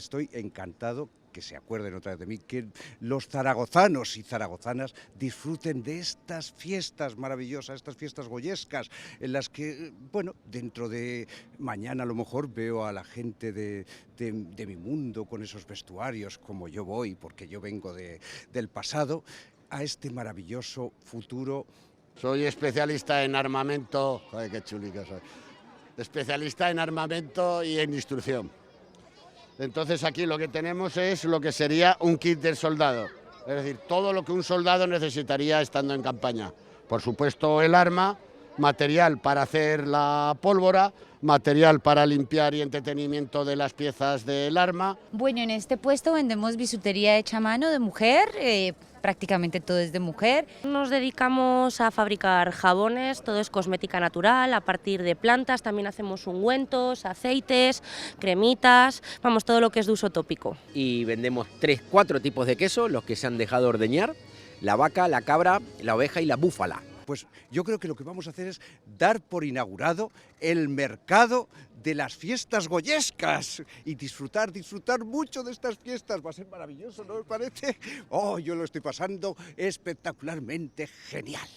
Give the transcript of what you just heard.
estoy encantado, que se acuerden otra vez de mí, que los zaragozanos y zaragozanas disfruten de estas fiestas maravillosas, estas fiestas goyescas, en las que, bueno, dentro de mañana a lo mejor veo a la gente de mi mundo con esos vestuarios, como yo voy, porque yo vengo del pasado, a este maravilloso futuro. Soy especialista en armamento, joder, qué chulica soy, especialista en armamento y en instrucción. Entonces aquí lo que tenemos es lo que sería un kit del soldado, es decir, todo lo que un soldado necesitaría estando en campaña. Por supuesto el arma, material para hacer la pólvora, material para limpiar y entretenimiento de las piezas del arma. Bueno, en este puesto vendemos bisutería hecha a mano de mujer, prácticamente todo es de mujer. Nos dedicamos a fabricar jabones, todo es cosmética natural, a partir de plantas, también hacemos ungüentos, aceites, cremitas, vamos, todo lo que es de uso tópico. Y vendemos 3-4 tipos de queso, los que se han dejado ordeñar, la vaca, la cabra, la oveja y la búfala. Pues yo creo que lo que vamos a hacer es dar por inaugurado el mercado de las fiestas goyescas y disfrutar mucho de estas fiestas. Va a ser maravilloso, ¿no os parece? Oh, yo lo estoy pasando espectacularmente genial.